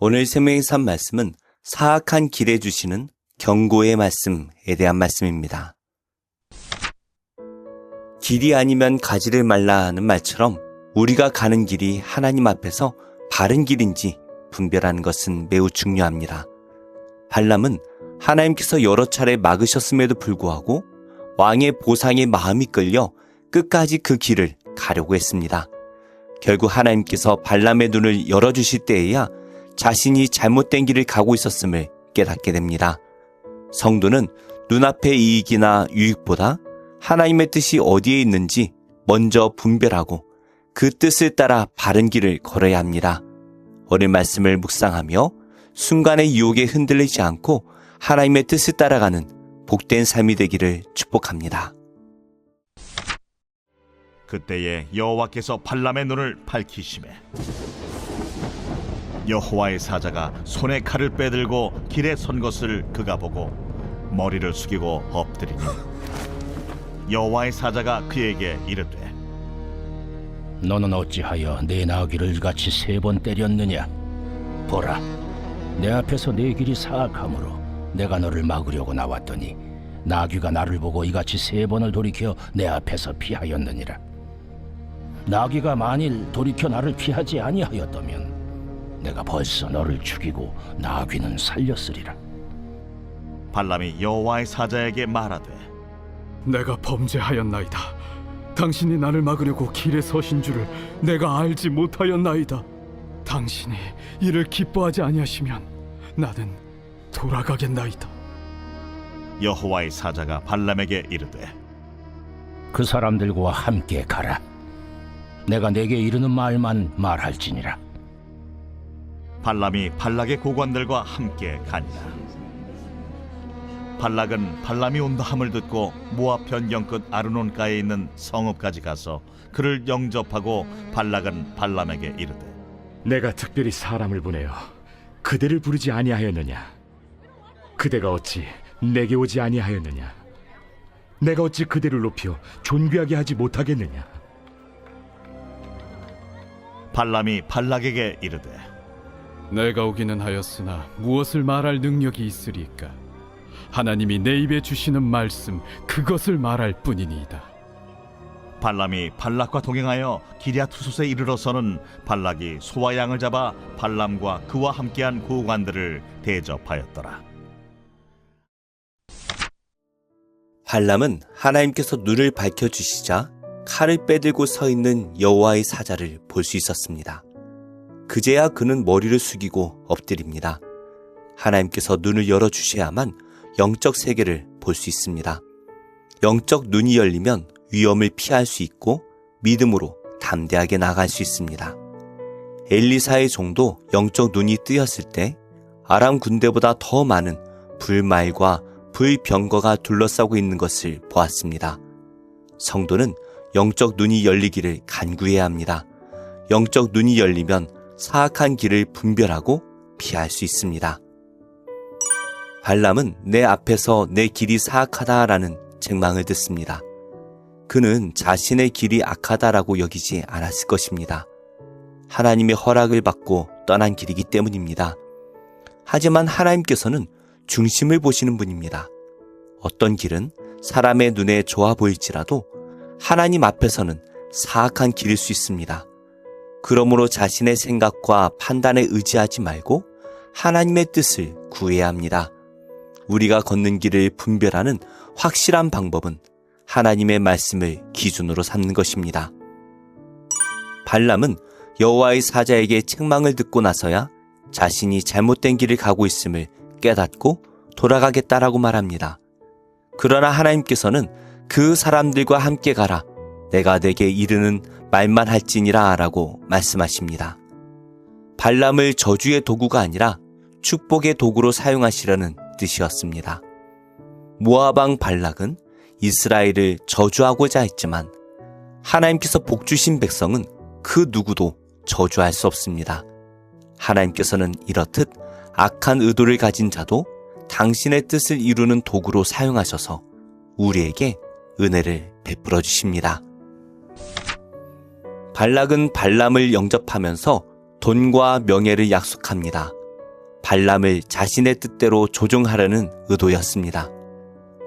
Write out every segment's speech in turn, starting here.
오늘 생명의 산 말씀은 사악한 길에 주시는 경고의 말씀에 대한 말씀입니다. 길이 아니면 가지를 말라 하는 말처럼 우리가 가는 길이 하나님 앞에서 바른 길인지 분별하는 것은 매우 중요합니다. 발람은 하나님께서 여러 차례 막으셨음에도 불구하고 왕의 보상에 마음이 끌려 끝까지 그 길을 가려고 했습니다. 결국 하나님께서 발람의 눈을 열어주실 때에야 자신이 잘못된 길을 가고 있었음을 깨닫게 됩니다. 성도는 눈앞의 이익이나 유익보다 하나님의 뜻이 어디에 있는지 먼저 분별하고 그 뜻을 따라 바른 길을 걸어야 합니다. 오늘 말씀을 묵상하며 순간의 유혹에 흔들리지 않고 하나님의 뜻을 따라가는 복된 삶이 되기를 축복합니다. 그때에 여호와께서 발람의 눈을 밝히시매 여호와의 사자가 손에 칼을 빼들고 길에 선 것을 그가 보고 머리를 숙이고 엎드리니 여호와의 사자가 그에게 이르되 너는 어찌하여 내 나귀를 이같이 3번 때렸느냐? 보라, 내 앞에서 내 길이 사악하므로 내가 너를 막으려고 나왔더니 나귀가 나를 보고 이같이 3번을 돌이켜 내 앞에서 피하였느니라. 나귀가 만일 돌이켜 나를 피하지 아니하였다면 내가 벌써 너를 죽이고 나귀는 살렸으리라. 발람이 여호와의 사자에게 말하되 내가 범죄하였나이다. 당신이 나를 막으려고 길에 서신 줄을 내가 알지 못하였나이다. 당신이 이를 기뻐하지 아니하시면 나는 돌아가겠나이다. 여호와의 사자가 발람에게 이르되 그 사람들과 함께 가라. 내가 내게 이르는 말만 말할지니라. 발람이 발락의 고관들과 함께 가니라. 발락은 발람이 온다 함을 듣고 모압 변경 끝 아르논가에 있는 성읍까지 가서 그를 영접하고 발락은 발람에게 이르되 내가 특별히 사람을 보내어 그대를 부르지 아니하였느냐? 그대가 어찌 내게 오지 아니하였느냐? 내가 어찌 그대를 높여 존귀하게 하지 못하겠느냐? 발람이 발락에게 이르되 내가 오기는 하였으나 무엇을 말할 능력이 있으리까? 하나님이 내 입에 주시는 말씀 그것을 말할 뿐이니이다. 발람이 발락과 동행하여 기랴투솥에 이르러서는 발락이 소와 양을 잡아 발람과 그와 함께한 고관들을 대접하였더라. 발람은 하나님께서 눈을 밝혀주시자 칼을 빼들고 서 있는 여호와의 사자를 볼 수 있었습니다. 그제야 그는 머리를 숙이고 엎드립니다. 하나님께서 눈을 열어주셔야만 영적 세계를 볼 수 있습니다. 영적 눈이 열리면 위험을 피할 수 있고 믿음으로 담대하게 나아갈 수 있습니다. 엘리사의 종도 영적 눈이 뜨였을 때 아람 군대보다 더 많은 불말과 불병거가 둘러싸고 있는 것을 보았습니다. 성도는 영적 눈이 열리기를 간구해야 합니다. 영적 눈이 열리면 사악한 길을 분별하고 피할 수 있습니다. 발람은 내 앞에서 내 길이 사악하다라는 책망을 듣습니다. 그는 자신의 길이 악하다라고 여기지 않았을 것입니다. 하나님의 허락을 받고 떠난 길이기 때문입니다. 하지만 하나님께서는 중심을 보시는 분입니다. 어떤 길은 사람의 눈에 좋아 보일지라도 하나님 앞에서는 사악한 길일 수 있습니다. 그러므로 자신의 생각과 판단에 의지하지 말고 하나님의 뜻을 구해야 합니다. 우리가 걷는 길을 분별하는 확실한 방법은 하나님의 말씀을 기준으로 삼는 것입니다. 발람은 여호와의 사자에게 책망을 듣고 나서야 자신이 잘못된 길을 가고 있음을 깨닫고 돌아가겠다라고 말합니다. 그러나 하나님께서는 그 사람들과 함께 가라. 내가 내게 이르는 말만 할지니라 라고 말씀하십니다. 발람을 저주의 도구가 아니라 축복의 도구로 사용하시려는 뜻이었습니다. 모압 왕 발락은 이스라엘을 저주하고자 했지만 하나님께서 복 주신 백성은 그 누구도 저주할 수 없습니다. 하나님께서는 이렇듯 악한 의도를 가진 자도 당신의 뜻을 이루는 도구로 사용하셔서 우리에게 은혜를 베풀어 주십니다. 발락은 발람을 영접하면서 돈과 명예를 약속합니다. 발람을 자신의 뜻대로 조종하려는 의도였습니다.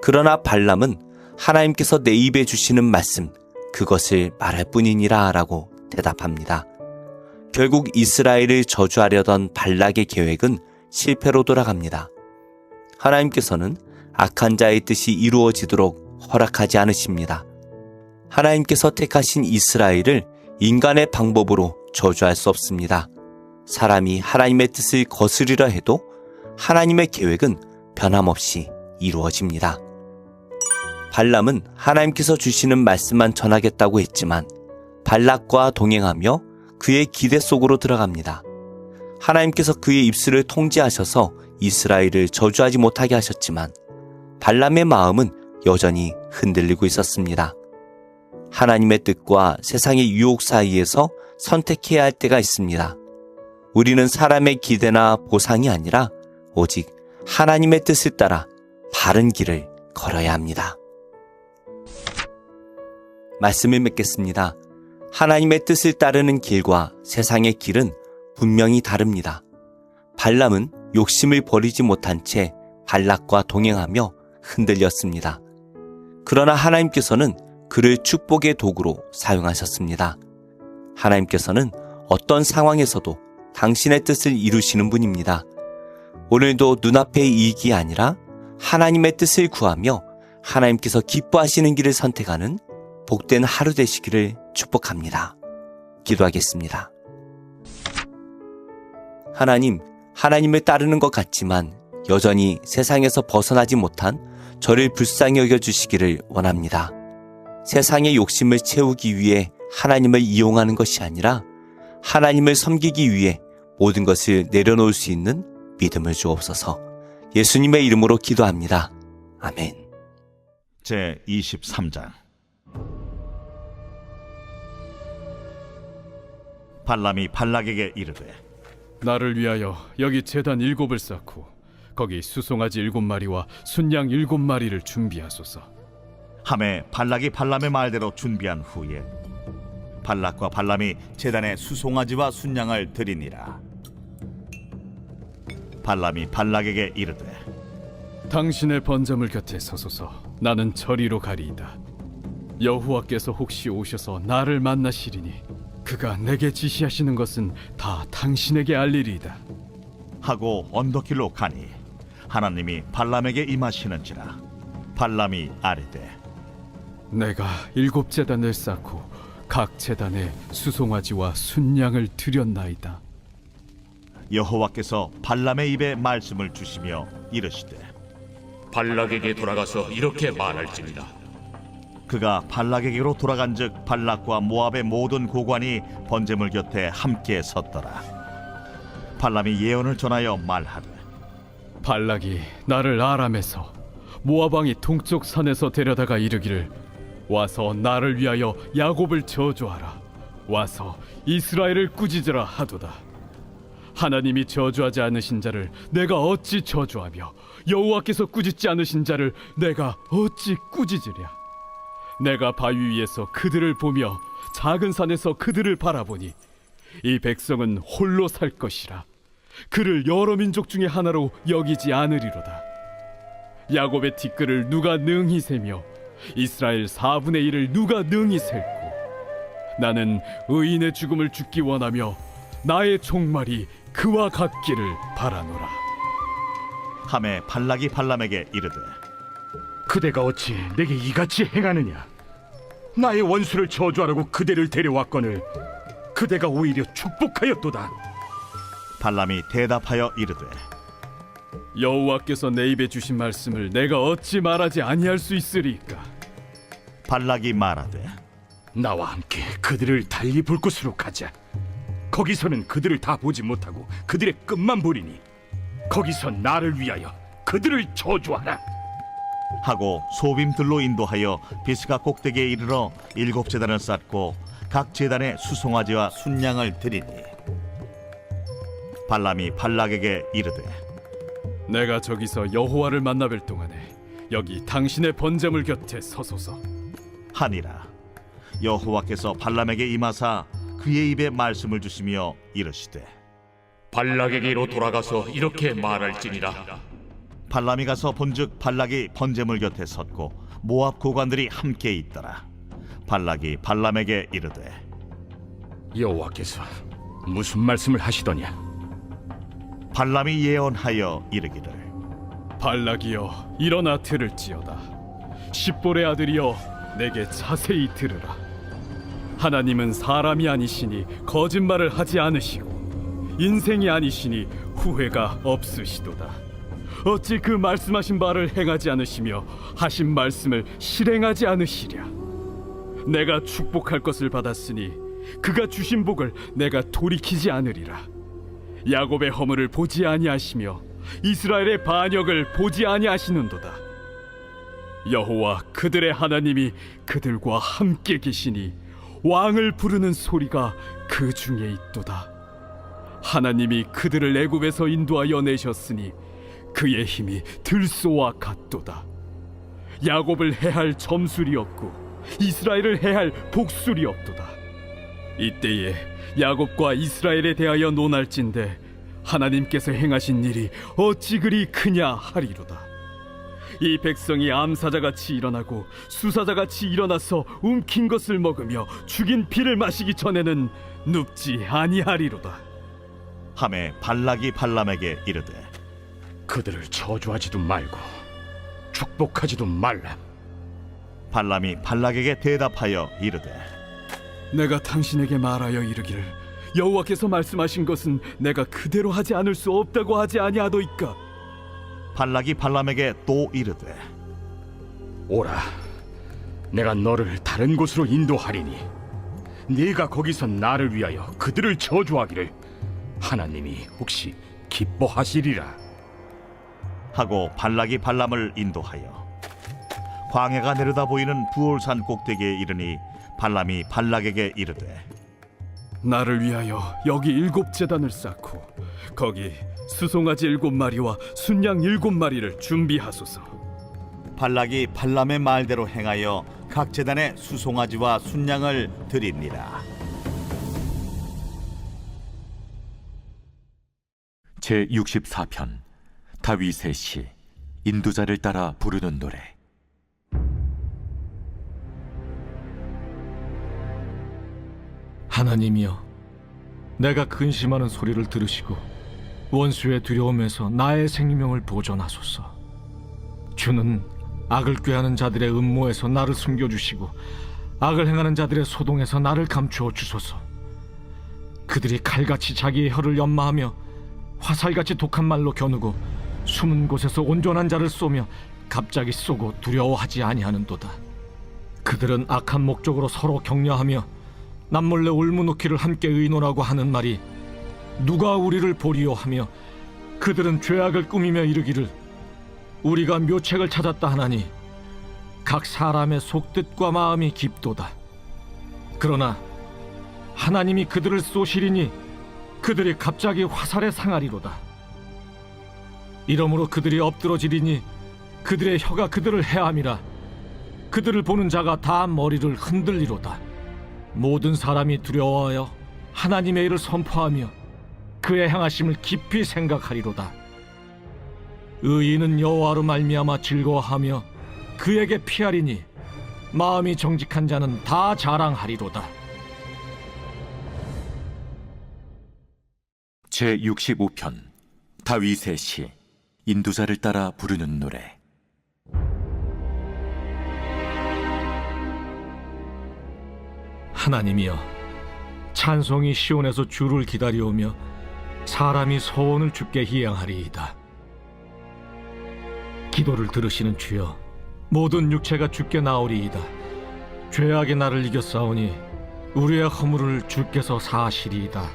그러나 발람은 하나님께서 내 입에 주시는 말씀, 그것을 말할 뿐이니라 라고 대답합니다. 결국 이스라엘을 저주하려던 발락의 계획은 실패로 돌아갑니다. 하나님께서는 악한 자의 뜻이 이루어지도록 허락하지 않으십니다. 하나님께서 택하신 이스라엘을 인간의 방법으로 저주할 수 없습니다. 사람이 하나님의 뜻을 거스르려 해도 하나님의 계획은 변함없이 이루어집니다. 발람은 하나님께서 주시는 말씀만 전하겠다고 했지만 발락과 동행하며 그의 기대 속으로 들어갑니다. 하나님께서 그의 입술을 통제하셔서 이스라엘을 저주하지 못하게 하셨지만 발람의 마음은 여전히 흔들리고 있었습니다. 하나님의 뜻과 세상의 유혹 사이에서 선택해야 할 때가 있습니다. 우리는 사람의 기대나 보상이 아니라 오직 하나님의 뜻을 따라 바른 길을 걸어야 합니다. 말씀을 맺겠습니다. 하나님의 뜻을 따르는 길과 세상의 길은 분명히 다릅니다. 발람은 욕심을 버리지 못한 채 발락과 동행하며 흔들렸습니다. 그러나 하나님께서는 그를 축복의 도구로 사용하셨습니다. 하나님께서는 어떤 상황에서도 당신의 뜻을 이루시는 분입니다. 오늘도 눈앞의 이익이 아니라 하나님의 뜻을 구하며 하나님께서 기뻐하시는 길을 선택하는 복된 하루 되시기를 축복합니다. 기도하겠습니다. 하나님, 하나님을 따르는 것 같지만 여전히 세상에서 벗어나지 못한 저를 불쌍히 여겨주시기를 원합니다. 세상의 욕심을 채우기 위해 하나님을 이용하는 것이 아니라 하나님을 섬기기 위해 모든 것을 내려놓을 수 있는 믿음을 주옵소서. 예수님의 이름으로 기도합니다. 아멘. 제 23장. 발람이 발락에게 이르되 나를 위하여 여기 제단 7을 쌓고 거기 수송아지 7마리와 순양 7마리를 준비하소서. 하매 발락이 발람의 말대로 준비한 후에 발락과 발람이 제단에 수송아지와 순양을 드리니라. 발람이 발락에게 이르되 당신의 번제물 곁에 서소서. 나는 저리로 가리이다. 여호와께서 혹시 오셔서 나를 만나시리니 그가 내게 지시하시는 것은 다 당신에게 알리리이다. 하고 언덕길로 가니 하나님이 발람에게 임하시는지라. 발람이 아뢰되 내가 7제단을 쌓고 각 제단에 수송아지와 순양을 드렸나이다. 여호와께서 발람의 입에 말씀을 주시며 이르시되 발락에게 돌아가서 이렇게 말할지니라. 그가 발락에게로 돌아간즉 발락과 모압의 모든 고관이 번제물 곁에 함께 섰더라. 발람이 예언을 전하여 말하되 발락이 나를 아람에서 모압 왕이 동쪽 산에서 데려다가 이르기를 와서 나를 위하여 야곱을 저주하라. 와서 이스라엘을 꾸짖으라 하도다. 하나님이 저주하지 않으신 자를 내가 어찌 저주하며 여호와께서 꾸짖지 않으신 자를 내가 어찌 꾸짖으랴. 내가 바위 위에서 그들을 보며 작은 산에서 그들을 바라보니 이 백성은 홀로 살 것이라. 그를 여러 민족 중에 하나로 여기지 않으리로다. 야곱의 티끌을 누가 능히 세며 이스라엘 4분의 1을 누가 능히 셀고 나는 의인의 죽음을 죽기 원하며 나의 종말이 그와 같기를 바라노라. 하매 발락이 발람에게 이르되 그대가 어찌 내게 이같이 행하느냐? 나의 원수를 저주하라고 그대를 데려왔거늘 그대가 오히려 축복하였도다. 발람이 대답하여 이르되 여호와께서 내 입에 주신 말씀을 내가 어찌 말하지 아니할 수 있으리까? 발락이 말하되 나와 함께 그들을 달리 볼 곳으로 가자. 거기서는 그들을 다 보지 못하고 그들의 끝만 보리니 거기서 나를 위하여 그들을 저주하라. 하고 소빔들로 인도하여 비스가 꼭대기에 이르러 7제단을 쌓고 각 제단에 수송아지와 순양을 드리니 발람이 발락에게 이르되 내가 저기서 여호와를 만나뵐 동안에 여기 당신의 번제물 곁에 서소서. 하니라. 여호와께서 발람에게 임하사 그의 입에 말씀을 주시며 이르시되 발락에게로 돌아가서 이렇게 말할지니라. 발람이 가서 본즉 발락이 번제물 곁에 섰고 모압 고관들이 함께 있더라. 발락이 발람에게 이르되 여호와께서 무슨 말씀을 하시더냐? 발람이 예언하여 이르기를 발락이여 일어나 들을지어다. 십볼의 아들이여 내게 자세히 들으라. 하나님은 사람이 아니시니 거짓말을 하지 않으시고 인생이 아니시니 후회가 없으시도다. 어찌 그 말씀하신 바를 행하지 않으시며 하신 말씀을 실행하지 않으시랴. 내가 축복할 것을 받았으니 그가 주신 복을 내가 돌이키지 않으리라. 야곱의 허물을 보지 아니하시며 이스라엘의 반역을 보지 아니하시는도다. 여호와 그들의 하나님이 그들과 함께 계시니 왕을 부르는 소리가 그 중에 있도다. 하나님이 그들을 애굽에서 인도하여 내셨으니 그의 힘이 들소와 같도다. 야곱을 해할 점술이 없고 이스라엘을 해할 복술이 없도다. 이때에 야곱과 이스라엘에 대하여 논할진대 하나님께서 행하신 일이 어찌 그리 크냐 하리로다. 이 백성이 암사자같이 일어나고 수사자같이 일어나서 움킨 것을 먹으며 죽인 피를 마시기 전에는 눕지 아니하리로다. 하매 발락이 발람에게 이르되 그들을 저주하지도 말고 축복하지도 말라. 발람이 발락에게 대답하여 이르되 내가 당신에게 말하여 이르기를 여호와께서 말씀하신 것은 내가 그대로 하지 않을 수 없다고 하지 아니하도이까. 발락이 발람에게 또 이르되 오라, 내가 너를 다른 곳으로 인도하리니 네가 거기서 나를 위하여 그들을 저주하기를 하나님이 혹시 기뻐하시리라. 하고 발락이 발람을 인도하여 광야가 내려다 보이는 부올산 꼭대기에 이르니 발람이 발락에게 이르되 나를 위하여 여기 7제단을 쌓고 거기 수송아지 7마리와 순양 7마리를 준비하소서. 발락이 발람의 말대로 행하여 각 제단에 수송아지와 순양을 드립니다. 제 64편 다윗의 시 인도자를 따라 부르는 노래. 하나님이여, 내가 근심하는 소리를 들으시고 원수의 두려움에서 나의 생명을 보존하소서. 주는 악을 꾀하는 자들의 음모에서 나를 숨겨주시고 악을 행하는 자들의 소동에서 나를 감추어 주소서. 그들이 칼같이 자기의 혀를 연마하며 화살같이 독한 말로 겨누고 숨은 곳에서 온전한 자를 쏘며 갑자기 쏘고 두려워하지 아니하는도다. 그들은 악한 목적으로 서로 격려하며 남몰래 올무놓기를 함께 의논하고 하는 말이 누가 우리를 보리요 하며 그들은 죄악을 꾸미며 이르기를 우리가 묘책을 찾았다 하나니 각 사람의 속뜻과 마음이 깊도다. 그러나 하나님이 그들을 쏘시리니 그들이 갑자기 화살에 상하리로다. 이러므로 그들이 엎드러지리니 그들의 혀가 그들을 해함이라. 그들을 보는 자가 다 머리를 흔들리로다. 모든 사람이 두려워하여 하나님의 일을 선포하며 그의 행하심을 깊이 생각하리로다. 의인은 여호와로 말미암아 즐거워하며 그에게 피하리니 마음이 정직한 자는 다 자랑하리로다. 제 65편 다윗의 시 인도자를 따라 부르는 노래. 하나님이여, 찬송이 시온에서 주를 기다려오며 사람이 소원을 주께 희양하리이다. 기도를 들으시는 주여, 모든 육체가 주께 나오리이다. 죄악의 나를 이겼사오니 우리의 허물을 주께서 사하시리이다.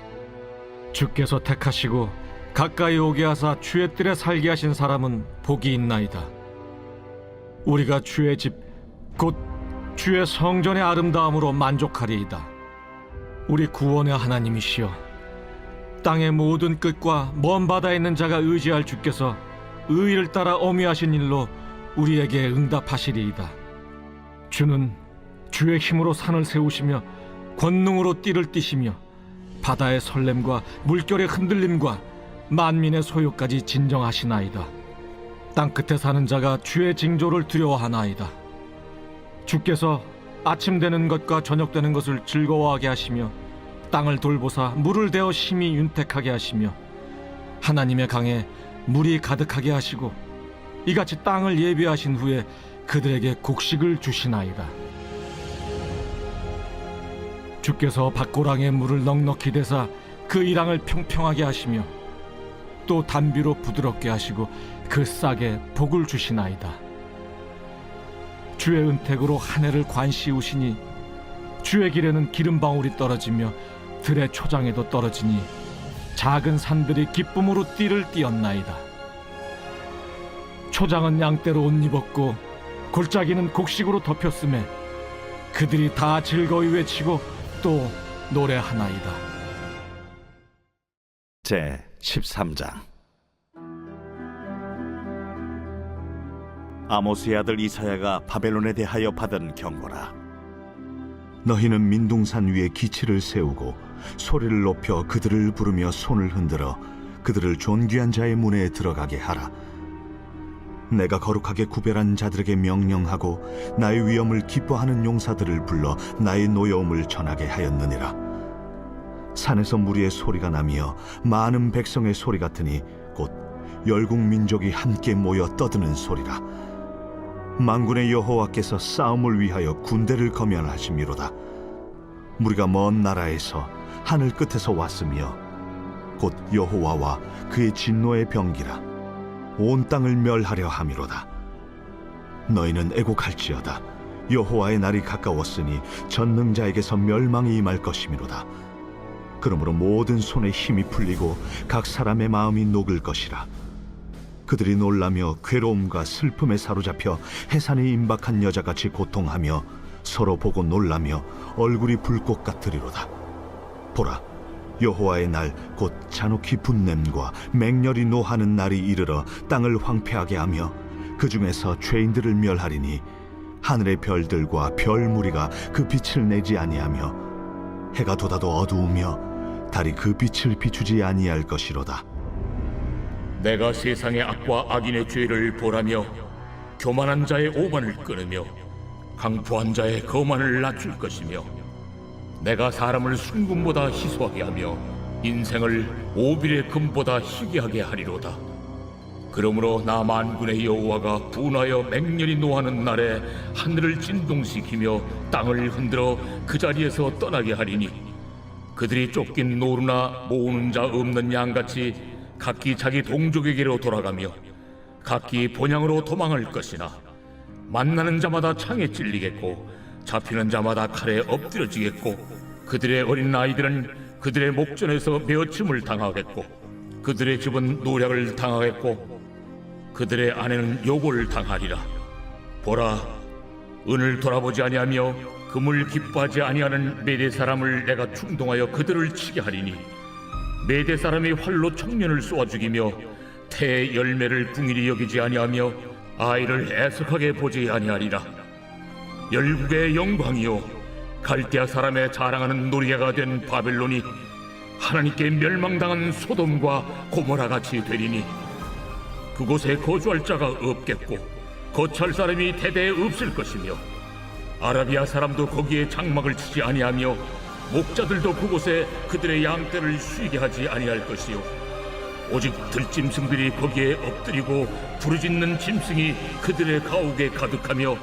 주께서 택하시고 가까이 오게 하사 주의 뜰에 살게 하신 사람은 복이 있나이다. 우리가 주의 집 곧 주의 성전의 아름다움으로 만족하리이다. 우리 구원의 하나님이시여, 땅의 모든 끝과 먼 바다에 있는 자가 의지할 주께서 의를 따라 어미하신 일로 우리에게 응답하시리이다. 주는 주의 힘으로 산을 세우시며 권능으로 띠를 띠시며 바다의 설렘과 물결의 흔들림과 만민의 소요까지 진정하시나이다. 땅끝에 사는 자가 주의 징조를 두려워하나이다. 주께서 아침 되는 것과 저녁 되는 것을 즐거워하게 하시며 땅을 돌보사 물을 대어 심히 윤택하게 하시며 하나님의 강에 물이 가득하게 하시고 이같이 땅을 예비하신 후에 그들에게 곡식을 주시나이다. 주께서 밭고랑에 물을 넉넉히 대사 그 이랑을 평평하게 하시며 또 단비로 부드럽게 하시고 그 싹에 복을 주시나이다. 주의 은택으로 한 해를 관시우시니 주의 길에는 기름방울이 떨어지며 들의 초장에도 떨어지니 작은 산들이 기쁨으로 띠를 띠었나이다. 초장은 양떼로 옷 입었고 골짜기는 곡식으로 덮였음에 그들이 다 즐거이 외치고 또 노래하나이다. 제 13장. 아모스의 아들 이사야가 바벨론에 대하여 받은 경고라. 너희는 민둥산 위에 기치를 세우고 소리를 높여 그들을 부르며 손을 흔들어 그들을 존귀한 자의 문에 들어가게 하라. 내가 거룩하게 구별한 자들에게 명령하고 나의 위엄을 기뻐하는 용사들을 불러 나의 노여움을 전하게 하였느니라. 산에서 무리의 소리가 나며 많은 백성의 소리 같으니 곧 열국 민족이 함께 모여 떠드는 소리라. 만군의 여호와께서 싸움을 위하여 군대를 거면하심이로다. 무리가 먼 나라에서 하늘 끝에서 왔으며 곧 여호와와 그의 진노의 병기라. 온 땅을 멸하려 함이로다. 너희는 애곡할지어다. 여호와의 날이 가까웠으니 전능자에게서 멸망이 임할 것이미로다. 그러므로 모든 손에 힘이 풀리고 각 사람의 마음이 녹을 것이라. 그들이 놀라며 괴로움과 슬픔에 사로잡혀 해산이 임박한 여자같이 고통하며 서로 보고 놀라며 얼굴이 불꽃 같으리로다. 보라, 여호와의 날 곧 잔혹히 분냄과 맹렬히 노하는 날이 이르러 땅을 황폐하게 하며 그 중에서 죄인들을 멸하리니 하늘의 별들과 별 무리가 그 빛을 내지 아니하며 해가 돋아도 어두우며 달이 그 빛을 비추지 아니할 것이로다. 내가 세상의 악과 악인의 죄를 보라며 교만한 자의 오만을 끊으며 강포한 자의 거만을 낮출 것이며 내가 사람을 순금보다 희소하게 하며 인생을 오빌의 금보다 희귀하게 하리로다. 그러므로 나 만군의 여호와가 분하여 맹렬히 노하는 날에 하늘을 진동시키며 땅을 흔들어 그 자리에서 떠나게 하리니 그들이 쫓긴 노루나 모으는 자 없는 양같이 각기 자기 동족에게로 돌아가며 각기 본향으로 도망할 것이나 만나는 자마다 창에 찔리겠고 잡히는 자마다 칼에 엎드려지겠고 그들의 어린 아이들은 그들의 목전에서 메어침을 당하겠고 그들의 집은 노략을 당하겠고 그들의 아내는 요고를 당하리라. 보라, 은을 돌아보지 아니하며 금을 기뻐하지 아니하는 메대 사람을 내가 충동하여 그들을 치게 하리니 메대 사람이 활로 청년을 쏘아 죽이며 태의 열매를 궁일이 여기지 아니하며 아이를 애석하게 보지 아니하리라. 열국의 영광이요 갈대아 사람의 자랑하는 노리개가 된 바벨론이 하나님께 멸망당한 소돔과 고모라 같이 되리니 그곳에 거주할 자가 없겠고 거처할 사람이 대대에 없을 것이며 아라비아 사람도 거기에 장막을 치지 아니하며 목자들도 그곳에 그들의 양떼를 쉬게 하지 아니할 것이요 오직 들짐승들이 거기에 엎드리고 부르짖는 짐승이 그들의 가옥에 가득하며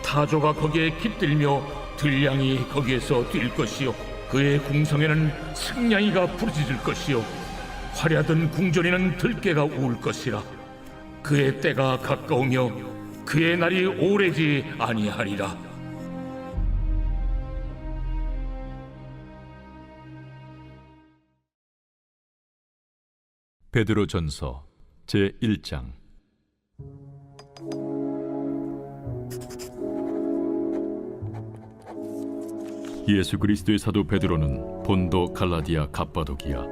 타조가 거기에 깃들며 들량이 거기에서 뛸 것이요 그의 궁성에는 승냥이가 부르짖을 것이요 화려하던 궁전에는 들깨가 울 것이라. 그의 때가 가까우며 그의 날이 오래지 아니하리라. 베드로전서 제1장. 예수 그리스도의 사도 베드로는 본도, 갈라디아, 갑바도기아,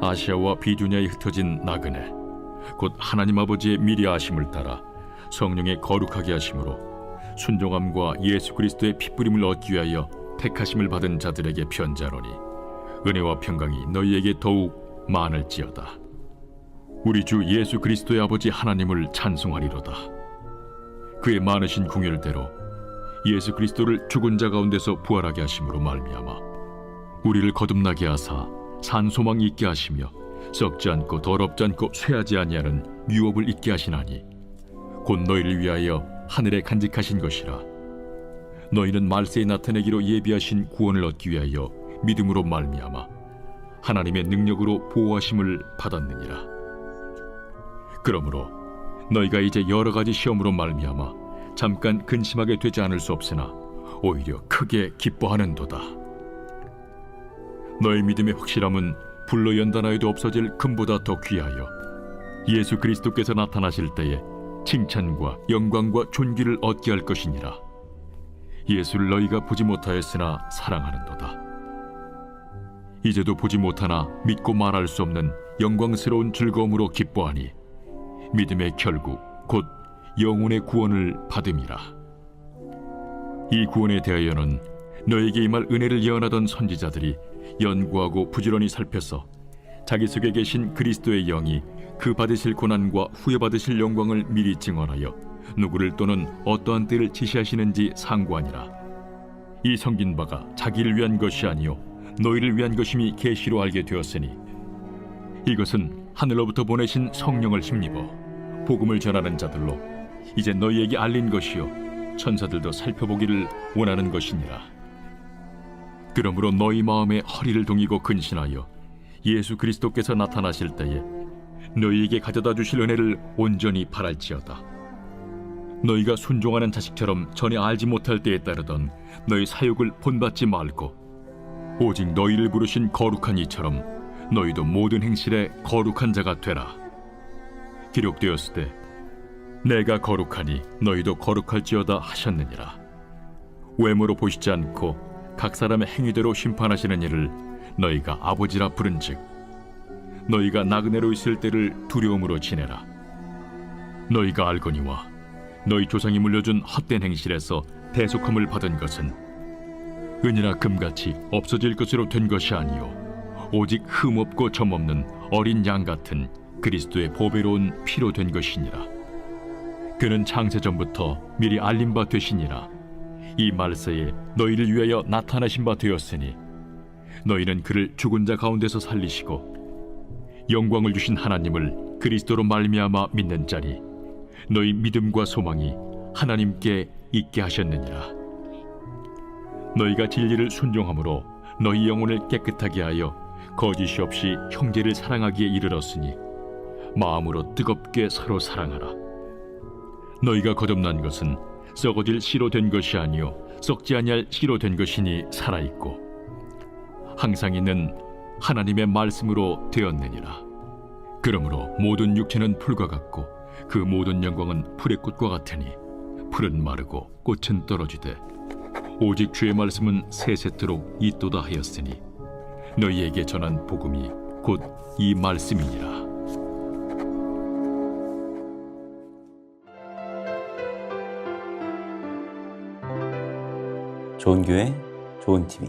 아시아와 비두냐에 흩어진 나그네 곧 하나님 아버지의 미리 아심을 따라 성령의 거룩하게 하심으로 순종함과 예수 그리스도의 핏부림을 얻기 위하여 택하심을 받은 자들에게 편지하노니 은혜와 평강이 너희에게 더욱 많을지어다. 우리 주 예수 그리스도의 아버지 하나님을 찬송하리로다. 그의 많으신 궁율대로 예수 그리스도를 죽은 자 가운데서 부활하게 하심으로 말미암아 우리를 거듭나게 하사 산 소망이 있게 하시며 썩지 않고 더럽지 않고 쇠하지 아니하는 유업을 있게 하시나니 곧 너희를 위하여 하늘에 간직하신 것이라. 너희는 말세에 나타내기로 예비하신 구원을 얻기 위하여 믿음으로 말미암아 하나님의 능력으로 보호하심을 받았느니라. 그러므로 너희가 이제 여러 가지 시험으로 말미암아 잠깐 근심하게 되지 않을 수 없으나 오히려 크게 기뻐하는도다. 너희 믿음의 확실함은 불로 연단하여도 없어질 금보다 더 귀하여 예수 그리스도께서 나타나실 때에 칭찬과 영광과 존귀를 얻게 할 것이니라. 예수를 너희가 보지 못하였으나 사랑하는도다. 이제도 보지 못하나 믿고 말할 수 없는 영광스러운 즐거움으로 기뻐하니 믿음의 결국 곧 영혼의 구원을 받음이라. 이 구원에 대하여는 너에게 임할 은혜를 예언하던 선지자들이 연구하고 부지런히 살펴서 자기 속에 계신 그리스도의 영이 그 받으실 고난과 후에 받으실 영광을 미리 증언하여 누구를 또는 어떠한 때를 지시하시는지 상고하니라. 이 섬긴 바가 자기를 위한 것이 아니요 너희를 위한 것임이 계시로 알게 되었으니 이것은 하늘로부터 보내신 성령을 힘입어 복음을 전하는 자들로 이제 너희에게 알린 것이요 천사들도 살펴보기를 원하는 것이니라. 그러므로 너희 마음에 허리를 동이고 근신하여 예수 그리스도께서 나타나실 때에 너희에게 가져다 주실 은혜를 온전히 바랄지어다. 너희가 순종하는 자식처럼 전에 알지 못할 때에 따르던 너희 사욕을 본받지 말고 오직 너희를 부르신 거룩한 이처럼 너희도 모든 행실에 거룩한 자가 되라. 기록되었을 때 내가 거룩하니 너희도 거룩할지어다 하셨느니라. 외모로 보시지 않고 각 사람의 행위대로 심판하시는 이를 너희가 아버지라 부른즉 너희가 나그네로 있을 때를 두려움으로 지내라. 너희가 알거니와 너희 조상이 물려준 헛된 행실에서 대속함을 받은 것은 은이나 금같이 없어질 것으로 된 것이 아니요 오직 흠없고 점없는 어린 양 같은 그리스도의 보배로운 피로 된 것이니라. 그는 창세전부터 미리 알린 바 되시니라. 이 말세에 너희를 위하여 나타나신 바 되었으니 너희는 그를 죽은 자 가운데서 살리시고 영광을 주신 하나님을 그리스도로 말미암아 믿는 자니 너희 믿음과 소망이 하나님께 있게 하셨느니라. 너희가 진리를 순종함으로 너희 영혼을 깨끗하게 하여 거짓이 없이 형제를 사랑하기에 이르렀으니 마음으로 뜨겁게 서로 사랑하라. 너희가 거듭난 것은 썩어질 씨로 된 것이 아니요 썩지 아니할 씨로 된 것이니 살아있고 항상 있는 하나님의 말씀으로 되었느니라. 그러므로 모든 육체는 풀과 같고 그 모든 영광은 풀의 꽃과 같으니 풀은 마르고 꽃은 떨어지되 오직 주의 말씀은 세세토록 있도다 하였으니 너희에게 전한 복음이 곧 이 말씀이니라. 좋은 교회, 좋은 TV